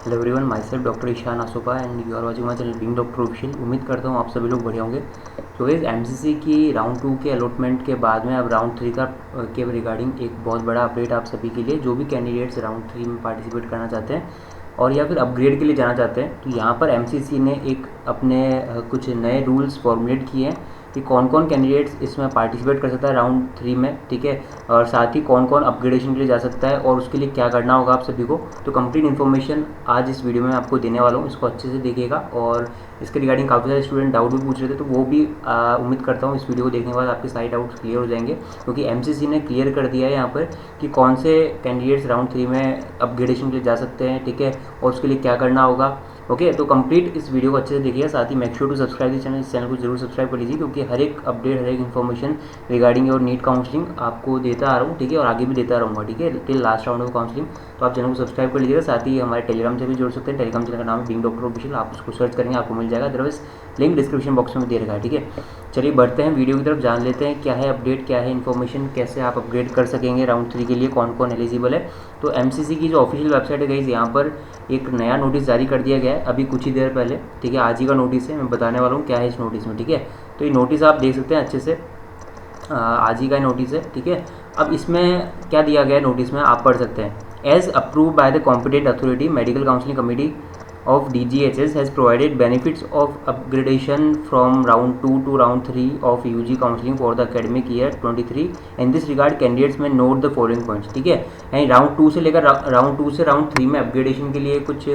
Hello everyone, myself doctor Ishan Asopa and you are watching my channel being doctor official. उम्मीद करता हूँ आप सभी लोग बढ़िया होंगे। तो गाइस, एमसीसी की राउंड 2 के अलॉटमेंट के बाद में अब राउंड 3 का के रिगार्डिंग एक बहुत बड़ा अपडेट आप सभी के लिए, जो भी कैंडिडेट्स राउंड 3 में पार्टिसिपेट करना चाहते हैं और या फिर अपग्रेड के लिए जाना चाहते हैं, तो यहाँ पर एमसीसी ने एक अपने कुछ नए रूल्स फॉर्मुलेट किए हैं कि कौन कौन कैंडिडेट्स इसमें पार्टिसिपेट कर सकता है राउंड 3 में, ठीक है। और साथ ही कौन कौन अपग्रेडेशन के लिए जा सकता है और उसके लिए क्या करना होगा आप सभी को। तो कंप्लीट इन्फॉर्मेशन आज इस वीडियो में आपको देने वाला हूँ, इसको अच्छे से देखिएगा। और इसके रिगार्डिंग काफ़ी सारे स्टूडेंट डाउट भी पूछ रहे थे, तो वो भी उम्मीद करता हूँ इस वीडियो को देखने के बाद आपके सारे डाउट्स क्लियर हो जाएंगे, क्योंकि एमसीसी ने क्लियर कर दिया है यहाँ पर कि कौन से कैंडिडेट्स राउंड 3 में अपग्रेडेशन के लिए जा सकते हैं, ठीक है, और उसके लिए क्या करना होगा। ओके, तो कंप्लीट इस वीडियो को अच्छे से देखिए। साथ ही make sure to subscribe this channel, इस चैनल को जरूर सब्सक्राइब कर लीजिए, क्योंकि हर एक अपडेट, हर एक information regarding your NEET counselling आपको देता आ रहा हूँ, ठीक है, और आगे भी देता रहूँगा, ठीक है, till last round of counselling. तो आप चैनल को सब्सक्राइब कर लीजिएगा। साथ ही हमारे टेलीग्राम से भी जुड़ सकते हैं। टेलीग्राम चैनल का नाम है बीइंग डॉक्टर ऑफिशियल, आप उसको सर्च करेंगे आपको मिल जाएगा, अदरवाइज लिंक डिस्क्रिप्शन बॉक्स में दे रखा है, ठीक है। चलिए बढ़ते हैं वीडियो की तरफ, जान लेते हैं क्या है अपडेट, क्या है इन्फॉर्मेशन, कैसे आप अपग्रेड कर सकेंगे राउंड 3 के लिए, कौन कौन एलिजिबल है। तो एमसीसी की जो ऑफिशियल वेबसाइट है गाइस, यहाँ पर एक नया नोटिस जारी कर दिया गया है अभी कुछ ही देर पहले, ठीक है। आज ही का नोटिस है, मैं बताने वाला हूँ क्या है इस नोटिस में, ठीक है। तो ये नोटिस आप देख सकते हैं अच्छे से, आज ही का नोटिस है, ठीक है। अब इसमें क्या दिया गया है नोटिस में, आप पढ़ सकते हैं। As approve by the competent authority, medical counselling committee of DGHS has provided benefits of upgradation from round 2 to round 3 of UG counseling for the academic year 23. In this regard candidates may note the following points, ठीक है। यानी round 2 से लेकर round 2 से round 3 में upgradation के लिए कुछ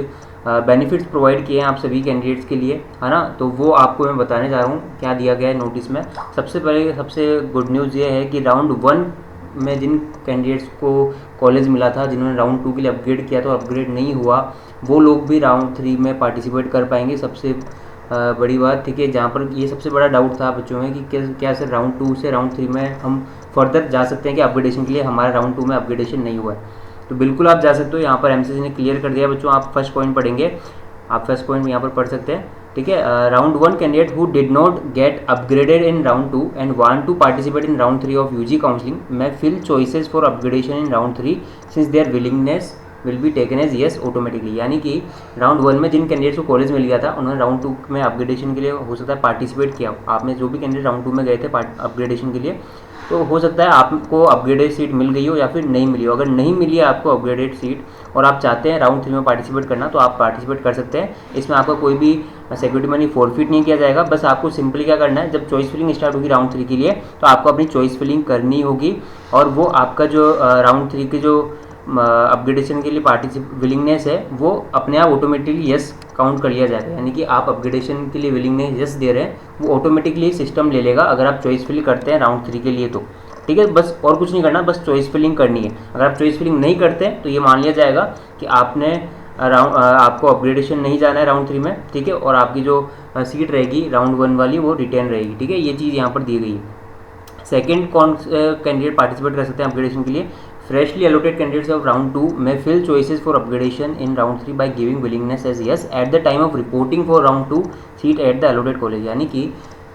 बेनिफिट्स प्रोवाइड किए हैं आप सभी कैंडिडेट्स के लिए, है ना। तो वो आपको मैं बताने जा रहा हूँ क्या दिया गया है नोटिस में। सबसे पहले सबसे गुड न्यूज़ ये है कि राउंड 1 में जिन कैंडिडेट्स को कॉलेज मिला था, जिन्होंने राउंड 2 के लिए अपग्रेड किया तो अपग्रेड नहीं हुआ, वो लोग भी राउंड 3 में पार्टिसिपेट कर पाएंगे। सबसे बड़ी बात, ठीक है, जहाँ पर ये सबसे बड़ा डाउट था बच्चों में कि क्या सर राउंड 2 से राउंड 3 में हम फर्दर जा सकते हैं कि अपग्रेडेशन के लिए, हमारा राउंड 2 में अपग्रेडेशन नहीं हुआ है। तो बिल्कुल आप जा सकते हो, यहाँ पर एमसीसी ने क्लियर कर दिया बच्चों। आप फर्स्ट पॉइंट पढ़ेंगे, आप फर्स्ट पॉइंट यहाँ पर पढ़ सकते हैं, ठीक है। Round 1 candidate who did not get upgraded in round 2 and want to participate in round 3 of UG counselling में fill choices for upgradation in round 3 since their willingness will be taken as yes automatically. यानी कि round 1 में जिन candidates को college मिल गया था, उन्होंने round 2 में upgradation के लिए हो सकता है पार्टिसिपेट किया। आप में जो भी कैंडिडेट राउंड 2 में गए थे अपग्रेडेशन के लिए, तो हो सकता है आपको अपग्रेडेड सीट मिल गई हो या फिर नहीं मिली हो। अगर नहीं मिली है आपको अपग्रेडेड सीट और आप चाहते हैं राउंड 3 में पार्टिसिपेट करना, तो आप पार्टिसिपेट कर सकते हैं। इसमें आपका कोई भी सिक्योरिटी मनी फॉरफिट नहीं किया जाएगा। बस आपको सिंपली क्या करना है, जब चॉइस फिलिंग स्टार्ट होगी राउंड 3 के लिए, तो आपको अपनी चॉइस फिलिंग करनी होगी और वो आपका जो राउंड 3 के जो अपग्रेडेशन के लिए विलिंगनेस है, वो अपने आप ऑटोमेटिकली यस काउंट कर लिया जाएगा। यानी कि आप अपग्रेडेशन के लिए विलिंगनेस यस दे रहे हैं, वो ऑटोमेटिकली सिस्टम ले लेगा अगर आप चॉइस फिल करते हैं राउंड 3 के लिए, तो ठीक है। बस और कुछ नहीं करना, बस चॉइस फिलिंग करनी है। अगर आप चॉइस फिलिंग नहीं करते हैं तो ये मान लिया जाएगा कि आपने आपको अपग्रेडेशन नहीं जाना है राउंड 3 में, ठीक है, और आपकी जो सीट रहेगी राउंड 1 वाली वो रिटेन रहेगी, ठीक है। ये चीज़ यहाँ पर दी गई है। सेकेंड कौन कैंडिडेट पार्टिसिपेट कर सकते हैं अपग्रेडेशन के लिए, freshly allotted candidates of round 2 में fill choices for upgradation in round 3 by giving willingness as yes at the time of reporting for round 2 seat at the allotted college. यानी कि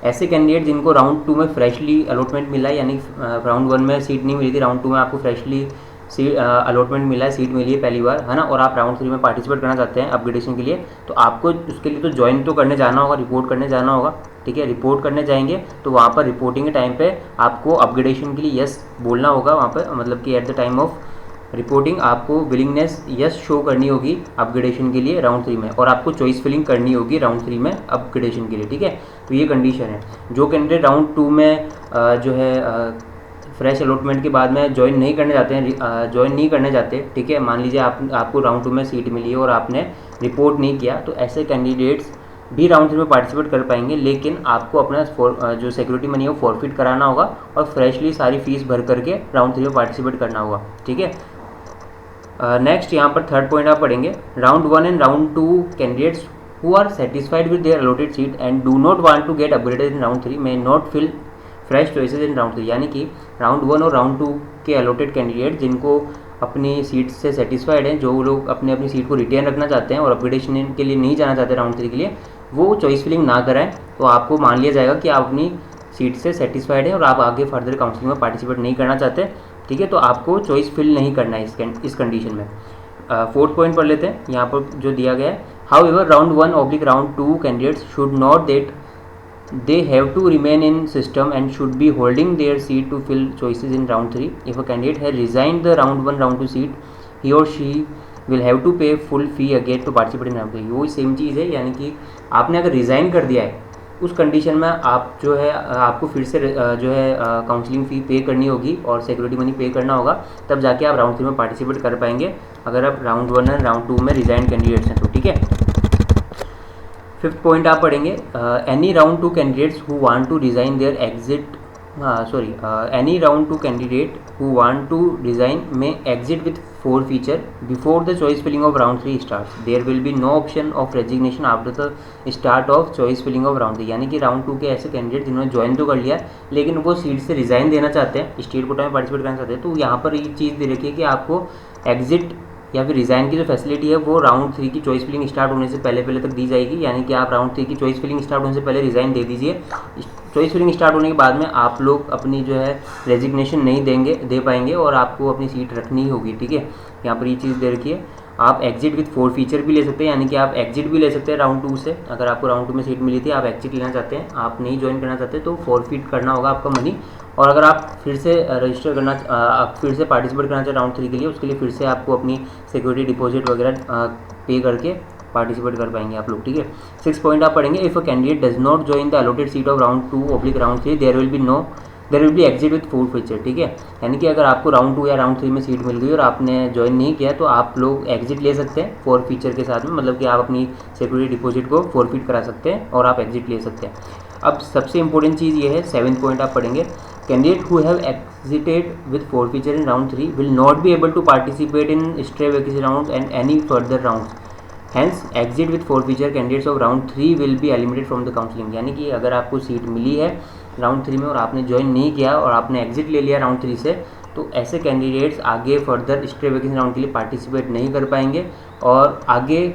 ऐसे candidate जिनको राउंड 2 में freshly allotment मिला है, यानी round 1 में सीट नहीं मिली थी, राउंड 2 में आपको फ्रेशली सीट अलॉटमेंट मिला है, सीट मिली है पहली बार, है ना, और आप राउंड 3 में पार्टिसिपेट करना चाहते हैं अपग्रेडेशन के लिए, तो आपको उसके लिए तो ज्वाइन तो करने जाना होगा, रिपोर्ट करने जाना होगा, ठीक है। रिपोर्ट करने जाएंगे तो वहाँ पर रिपोर्टिंग के टाइम पे आपको अपग्रेडेशन के लिए यस बोलना होगा वहाँ पर, मतलब कि eight the time of reporting आपको विलिंगनेस यस शो करनी होगी अपग्रेडेशन के लिए राउंड 3 में, और आपको चॉइस फिलिंग करनी होगी राउंड 3 में अपग्रेडेशन के लिए, ठीक है। तो ये कंडीशन है। जो कैंडिडेट राउंड 2 में जो है फ्रेश अलॉटमेंट के बाद में ज्वाइन नहीं करने जाते हैं, ज्वाइन नहीं करने जाते, ठीक है, मान लीजिए आपको राउंड 2 में सीट मिली है और आपने रिपोर्ट नहीं किया, तो ऐसे कैंडिडेट्स भी राउंड 3 में पार्टिसिपेट कर पाएंगे, लेकिन आपको अपना जो सिक्योरिटी मनी है वो फॉरफिट कराना होगा और फ्रेशली सारी फीस भर करके राउंड 3 में पार्टिसिपेट करना होगा, ठीक है। नेक्स्ट यहाँ पर थर्ड पॉइंट आप पढ़ेंगे, round 1 and round 2 candidates who are satisfied with their allotted seat and do not want to get upgraded in round 3 may not fill fresh choices in round 3। यानी कि राउंड 1 और round 2 के allotted candidate जिनको अपनी seat से satisfied हैं, जो लोग अपनी सीट को रिटेन रखना चाहते हैं और अपग्रेडेशन के लिए नहीं जाना चाहते राउंड 3 के लिए, वो चॉइस फिलिंग ना कराएं, तो आपको मान लिया जाएगा कि आप अपनी सीट से सेटिस्फाइड है और आप आगे फर्दर काउंसलिंग में पार्टिसिपेट नहीं करना चाहते, ठीक है। तो आपको चॉइस फिल नहीं करना है इस कंडीशन में। फोर्थ पॉइंट पढ़ लेते हैं यहाँ पर जो दिया गया है। How ever round 1 oblique round 2 candidates should not that they have to remain in system and should be holding their seat to fill choices in round 3. If a candidate has resigned the round 1 round 2 seat, he or she will have to pay full fee again to participate in round 3. वो same चीज़ है, यानी कि आपने अगर resign कर दिया है उस कंडीशन में आप जो है आपको फिर से जो है काउंसलिंग फ़ी पे करनी होगी और सिक्योरिटी मनी पे करना होगा, तब जाके आप राउंड 3 में पार्टिसिपेट कर पाएंगे अगर आप राउंड 1 और राउंड 2 में रिज़ाइन कैंडिडेट्स हैं तो। ठीक है, फिफ्थ पॉइंट आप पढ़ेंगे, any round 2 candidates who want to resign their exit any round 2 candidate who want to resign may exit with forfeiture before the choice filling of round 3 starts. There will be no option of resignation after the start of choice filling of round 3. यानी कि round 2 के ऐसे candidate जिन्होंने join तो कर लिया लेकिन वो सीट से रिज़ाइन देना चाहते हैं, स्टेट कोटा में पार्टिसिपेट करना चाहते हैं, तो यहाँ पर ये चीज़ दे रखी है कि आपको एग्जिट या फिर रिज़ाइन की जो फैसिलिटी है वो राउंड 3 की चॉइस फिलिंग स्टार्ट होने से पहले तक दी जाएगी। यानी कि आप राउंड 3 की चॉइस फिलिंग स्टार्ट होने से पहले रिज़ाइन दे दीजिए। चॉइस फिलिंग स्टार्ट होने के बाद में आप लोग अपनी जो है रेजिग्नेशन नहीं दे पाएंगे और आपको अपनी सीट रखनी ही होगी। ठीक है, यहाँ पर ये चीज़ दे रखी है। आप एग्जिट विथ फोरफीचर भी ले सकते हैं, यानी कि आप एग्जिट भी ले सकते हैं राउंड 2 से। अगर आपको राउंड 2 में सीट मिली थी, आप एग्जिट लेना चाहते हैं, आप नहीं ज्वाइन करना चाहते, तो फोरफीट करना होगा आपका मनी। और अगर आप फिर से रजिस्टर करना आप फिर से पार्टिसिपेट करना चाहते राउंड 3 के लिए, उसके लिए फिर से आपको अपनी सिक्योरिटी डिपॉजिट वगैरह पे करके पार्टिसिपेट कर पाएंगे आप लोग। ठीक है, 6 पॉइंट आप पढ़ेंगे, if a candidate does not join the allotted seat of round 2 oblique round 3 there will be exit with forfeiture. ठीक है, यानी कि अगर आपको राउंड 2 या राउंड 3 में सीट मिल गई और आपने ज्वाइन नहीं किया तो आप लोग एग्जिट ले सकते हैं फोरफीचर के साथ में, मतलब कि आप अपनी सिक्योरिटी डिपॉजिट को फोरफीट करा सकते हैं और आप एग्जिट ले सकते हैं। अब सबसे इंपॉर्टेंट चीज़ ये है, 7th पॉइंट आप पढ़ेंगे, candidate who have exited with forfeiture in round 3 will not be able to participate in stray vacancy round and any further rounds, hence exit with forfeiture candidates of round 3 will be eliminated from the counselling. यानी कि अगर आपको seat मिली है round 3 में और आपने join नहीं किया और आपने एग्जिट ले लिया राउंड 3 से, तो ऐसे कैंडिडेट्स आगे फर्दर स्ट्रे वैकेंसी राउंड के लिए पार्टिसिपेट नहीं कर पाएंगे और आगे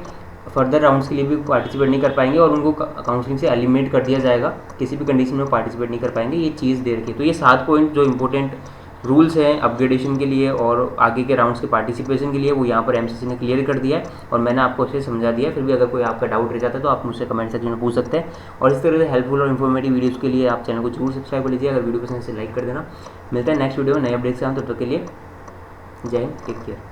फर्दर राउंड्स के लिए भी पार्टिसिपेट नहीं कर पाएंगे और उनको काउंसलिंग से एलिमिनेट कर दिया जाएगा, किसी भी कंडीशन में पार्टिसिपेट नहीं कर पाएंगे। ये चीज़ दे रखी है। तो ये 7 पॉइंट जो इंपॉर्टेंट रूल्स हैं अपग्रेडेशन के लिए और आगे के राउंड्स के पार्टिसिपेशन के लिए, वो यहाँ पर एमसीसी ने क्लियर कर दिया है और मैंने आपको अच्छे समझा दिया है। फिर भी अगर कोई आपका डाउट रह जाता है तो आप मुझसे कमेंट सेक्शन में पूछ सकते हैं। और इस तरह से हेल्पफुल और इन्फॉर्मेटिव वीडियोज़ के लिए आप चैनल को जरूर सब्सक्राइब कर लीजिए। अगर वीडियो पसंद से लाइक कर देना। मिलता है नेक्स्ट वीडियो में नए अपडेट्स के साथ, तब तक के लिए जय हिंद, टेक केयर।